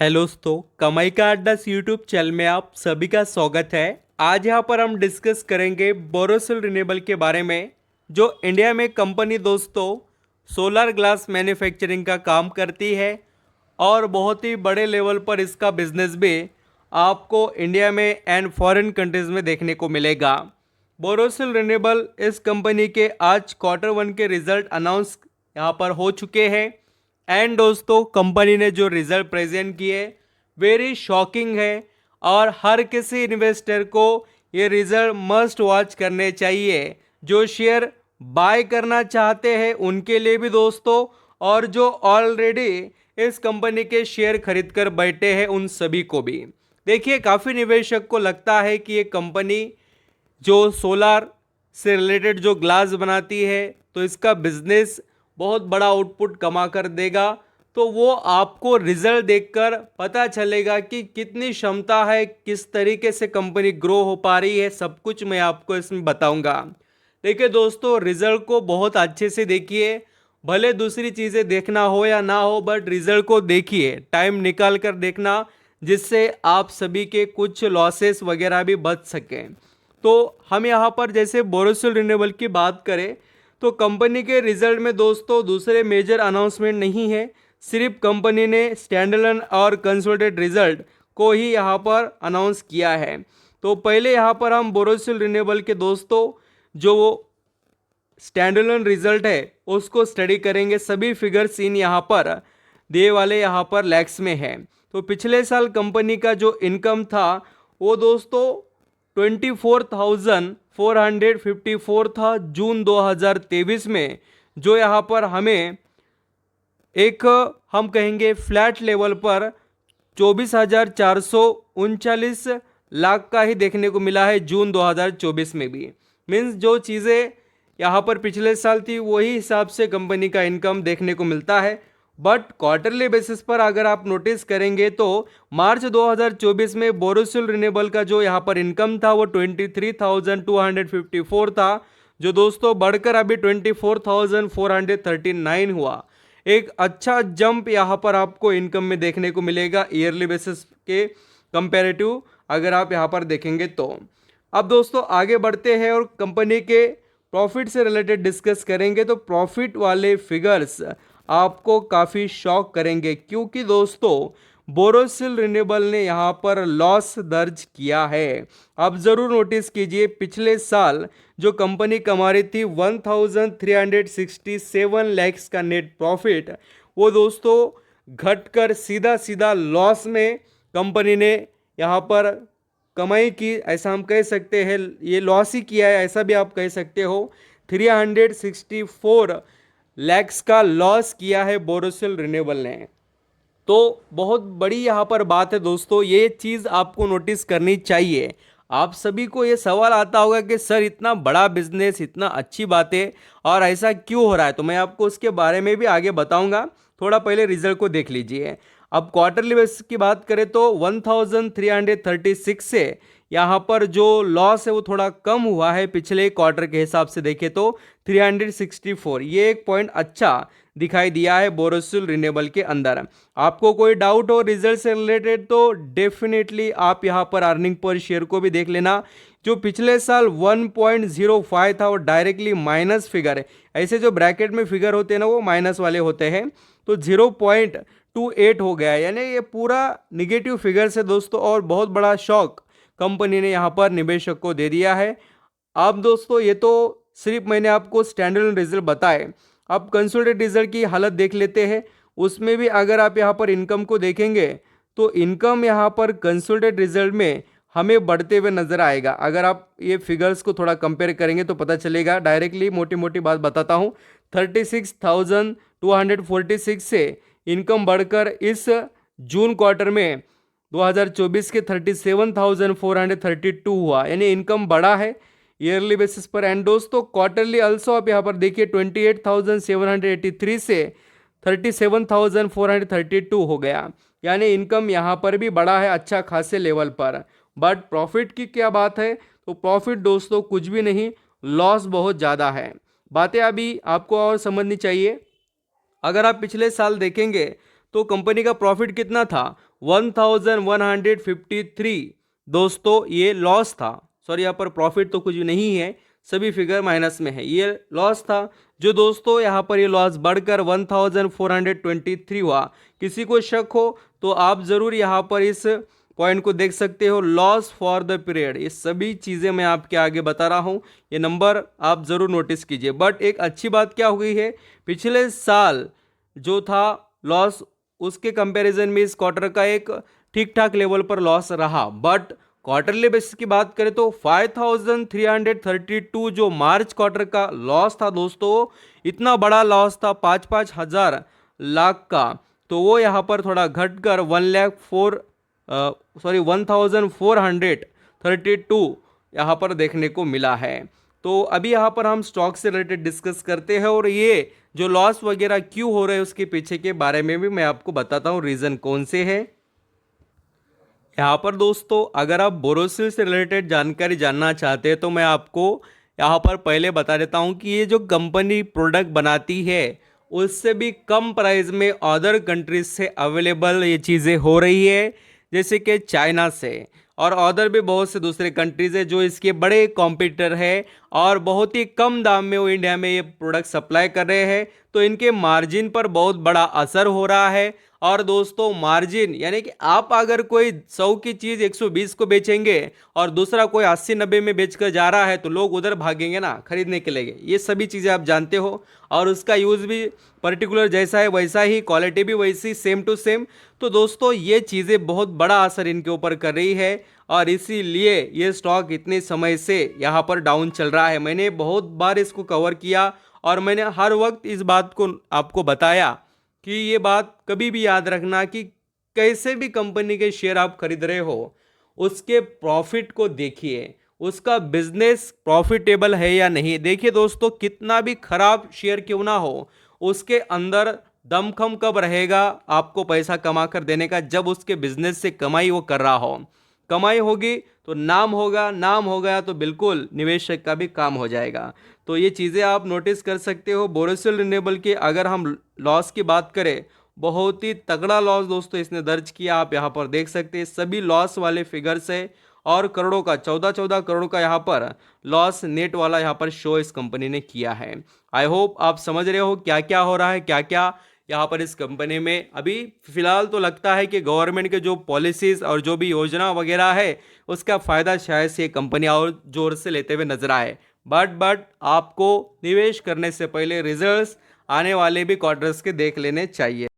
Hello दोस्तों, कमाई का अड्डा यूट्यूब चैनल में आप सभी का स्वागत है। आज यहाँ पर हम डिस्कस करेंगे बोरोसिल रिन्यूएबल के बारे में, जो इंडिया में कंपनी दोस्तों सोलर ग्लास मैन्युफैक्चरिंग का काम करती है और बहुत ही बड़े लेवल पर इसका बिजनेस भी आपको इंडिया में एंड फॉरेन कंट्रीज में देखने को मिलेगा। बोरोसिल रिन्यूएबल इस कंपनी के आज Q1 के रिजल्ट अनाउंस यहाँ पर हो चुके हैं एंड दोस्तों कंपनी ने जो रिजल्ट प्रेजेंट किए वेरी शॉकिंग है और हर किसी इन्वेस्टर को ये रिजल्ट मस्ट वॉच करने चाहिए। जो शेयर बाय करना चाहते हैं उनके लिए भी दोस्तों, और जो ऑलरेडी इस कंपनी के शेयर खरीद कर बैठे हैं उन सभी को भी। देखिए, काफ़ी निवेशक को लगता है कि ये कंपनी जो सोलार से रिलेटेड जो ग्लास बनाती है तो इसका बिजनेस बहुत बड़ा आउटपुट कमा कर देगा। तो वो आपको रिजल्ट देखकर पता चलेगा कि कितनी क्षमता है, किस तरीके से कंपनी ग्रो हो पा रही है, सब कुछ मैं आपको इसमें बताऊंगा। देखिए दोस्तों, रिजल्ट को बहुत अच्छे से देखिए, भले दूसरी चीज़ें देखना हो या ना हो, बट रिजल्ट को देखिए, टाइम निकाल कर देखना, जिससे आप सभी के कुछ लॉसेस वगैरह भी बच सकें। तो हम यहाँ पर जैसे बोरोसिल रिन्यूएबल की बात करें तो कंपनी के रिजल्ट में दोस्तों दूसरे मेजर अनाउंसमेंट नहीं है, सिर्फ कंपनी ने स्टैंडअलोन और कंसोलिडेटेड रिजल्ट को ही यहाँ पर अनाउंस किया है। तो पहले यहाँ पर हम बोरोसिल रिन्यूएबल के दोस्तों जो स्टैंडअलोन रिजल्ट है उसको स्टडी करेंगे। सभी फिगर्स इन यहाँ पर दिए वाले यहाँ पर लैक्स में है। तो पिछले साल कंपनी का जो इनकम था वो दोस्तों 24,454 था जून 2023 में, जो यहाँ पर हमें एक हम कहेंगे फ्लैट लेवल पर 24,439 लाख का ही देखने को मिला है जून 2024 में भी। मीन्स जो चीज़ें यहाँ पर पिछले साल थी वही हिसाब से कंपनी का इनकम देखने को मिलता है। बट क्वार्टरली बेसिस पर अगर आप नोटिस करेंगे तो मार्च 2024 में बोरोसिल रिन्यूएबल का जो यहाँ पर इनकम था वो 23,254 था, जो दोस्तों बढ़कर अभी 24,439 हुआ। एक अच्छा जंप यहाँ पर आपको इनकम में देखने को मिलेगा ईयरली बेसिस के कंपैरेटिव अगर आप यहाँ पर देखेंगे तो। अब दोस्तों आगे बढ़ते हैं और कंपनी के प्रॉफिट से रिलेटेड डिस्कस करेंगे। तो प्रॉफिट वाले फिगर्स आपको काफ़ी शॉक करेंगे, क्योंकि दोस्तों बोरोसिल रिन्यूएबल ने यहाँ पर लॉस दर्ज किया है। आप ज़रूर नोटिस कीजिए, पिछले साल जो कंपनी कमा रही थी 1,367 लैक्स का नेट प्रॉफिट, वो दोस्तों घटकर सीधा सीधा लॉस में कंपनी ने यहाँ पर कमाई की, ऐसा हम कह सकते हैं। ये लॉस ही किया है ऐसा भी आप कह सकते हो। 364 लैक्स का लॉस किया है बोरोसिल रिन्यूएबल ने। तो बहुत बड़ी यहाँ पर बात है दोस्तों, ये चीज़ आपको नोटिस करनी चाहिए। आप सभी को ये सवाल आता होगा कि सर इतना बड़ा बिजनेस, इतना अच्छी बातें, और ऐसा क्यों हो रहा है। तो मैं आपको उसके बारे में भी आगे बताऊंगा, थोड़ा पहले रिजल्ट को देख लीजिए। अब क्वार्टरली बेसिस की बात करें तो 1,336 से यहाँ पर जो लॉस है वो थोड़ा कम हुआ है पिछले क्वार्टर के हिसाब से देखें तो 364। ये एक पॉइंट अच्छा दिखाई दिया है बोरोसिल रिन्यूएबल के अंदर। आपको कोई डाउट हो रिजल्ट से रिलेटेड तो डेफिनेटली आप यहाँ पर अर्निंग पर शेयर को भी देख लेना। जो पिछले साल 1.05 था वो डायरेक्टली माइनस फिगर है। ऐसे जो ब्रैकेट में फिगर होते हैं ना वो माइनस वाले होते हैं, तो 0.28 हो गया है, यानी ये पूरा निगेटिव फिगर से दोस्तों, और बहुत बड़ा शॉक कंपनी ने यहाँ पर निवेशक को दे दिया है। अब दोस्तों ये तो सिर्फ मैंने आपको स्टैंडअलोन रिजल्ट बताए, अब कंसोलिडेटेड रिजल्ट की हालत देख लेते हैं। उसमें भी अगर आप यहाँ पर इनकम को देखेंगे तो इनकम यहाँ पर कंसोलिडेटेड रिजल्ट में हमें बढ़ते हुए नजर आएगा। अगर आप ये फिगर्स को थोड़ा कंपेयर करेंगे तो पता चलेगा। डायरेक्टली मोटी मोटी बात बताता हूँ, 36,246 से इनकम बढ़कर इस जून क्वार्टर में 2024 के 37,432 हुआ, यानी इनकम बढ़ा है ईयरली बेसिस पर। एंड दोस्तों क्वार्टरली अल्सो आप यहाँ पर देखिए 28,783 से 37,432 हो गया, यानी इनकम यहाँ पर भी बढ़ा है अच्छा खासे लेवल पर। बट प्रॉफिट की क्या बात है, तो प्रॉफिट दोस्तों कुछ भी नहीं, लॉस बहुत ज़्यादा है। बातें अभी आपको और समझनी चाहिए। अगर आप पिछले साल देखेंगे तो कंपनी का प्रॉफिट कितना था 1153 दोस्तों, ये लॉस था। सॉरी, यहाँ पर प्रॉफिट तो कुछ भी नहीं है, सभी फिगर माइनस में है, ये लॉस था। जो दोस्तों यहाँ पर ये लॉस बढ़कर 1423 हुआ। किसी को शक हो तो आप ज़रूर यहाँ पर इस पॉइंट को देख सकते हो, लॉस फॉर द पीरियड। ये सभी चीज़ें मैं आपके आगे बता रहा हूँ, ये नंबर आप ज़रूर नोटिस कीजिए। बट एक अच्छी बात क्या हो गई है, पिछले साल जो था लॉस, उसके कंपैरिजन में इस क्वार्टर का एक ठीक ठाक लेवल पर लॉस रहा। बट क्वार्टरली बेसिस की बात करें तो 5332 जो मार्च क्वार्टर का लॉस था दोस्तों, इतना बड़ा लॉस था 5,500 लाख का, तो वो यहाँ पर थोड़ा घटकर 1432 यहाँ पर देखने को मिला है। तो अभी यहाँ पर हम स्टॉक से रिलेटेड डिस्कस करते हैं, और ये जो लॉस वगैरह क्यों हो रहे हैं उसके पीछे के बारे में भी मैं आपको बताता हूँ, रीज़न कौन से है। यहाँ पर दोस्तों अगर आप बोरोसिल से रिलेटेड जानकारी जानना चाहते हैं तो मैं आपको यहाँ पर पहले बता देता हूँ कि ये जो कंपनी प्रोडक्ट बनाती है उससे भी कम प्राइस में अदर कंट्रीज से अवेलेबल ये चीज़ें हो रही है, जैसे कि चाइना से, और अदर भी बहुत से दूसरे कंट्रीज है जो इसके बड़े कॉम्पिटिटर है, और बहुत ही कम दाम में वो इंडिया में ये प्रोडक्ट सप्लाई कर रहे हैं। तो इनके मार्जिन पर बहुत बड़ा असर हो रहा है। और दोस्तों मार्जिन यानी कि आप अगर कोई 100 की चीज़ 120 को बेचेंगे और दूसरा कोई 80-90 में बेचकर जा रहा है तो लोग उधर भागेंगे ना खरीदने के लिए, ये सभी चीज़ें आप जानते हो। और उसका यूज़ भी पर्टिकुलर जैसा है वैसा ही, क्वालिटी भी वैसी, सेम टू सेम। तो दोस्तों ये चीज़ें बहुत बड़ा असर इनके ऊपर कर रही है, और इसीलिए ये स्टॉक इतने समय से यहाँ पर डाउन चल रहा है। मैंने बहुत बार इसको कवर किया और मैंने हर वक्त इस बात को आपको बताया कि ये बात कभी भी याद रखना कि कैसे भी कंपनी के शेयर आप खरीद रहे हो उसके प्रॉफिट को देखिए, उसका बिजनेस प्रॉफिटेबल है या नहीं। देखिए दोस्तों, कितना भी खराब शेयर क्यों ना हो, उसके अंदर दमखम कब रहेगा आपको पैसा कमा कर देने का, जब उसके बिजनेस से कमाई वो कर रहा हो। कमाई होगी तो नाम होगा, नाम हो गया तो बिल्कुल निवेशक का भी काम हो जाएगा। तो ये चीज़ें आप नोटिस कर सकते हो। बोरोसिल रिन्यूएबल के अगर हम लॉस की बात करें, बहुत ही तगड़ा लॉस दोस्तों इसने दर्ज किया, आप यहाँ पर देख सकते हैं सभी लॉस वाले फिगर्स है, और करोड़ों का 14 करोड़ का यहाँ पर लॉस नेट वाला यहाँ पर शो इस कंपनी ने किया है। आई होप आप समझ रहे हो क्या क्या हो रहा है, क्या क्या यहाँ पर इस कंपनी में। अभी फिलहाल तो लगता है कि गवर्नमेंट के जो पॉलिसीज़ और जो भी योजना वगैरह है उसका फ़ायदा शायद से कंपनी और जोर से लेते हुए नजर आए। बट आपको निवेश करने से पहले रिजल्ट्स आने वाले भी क्वार्टर्स के देख लेने चाहिए।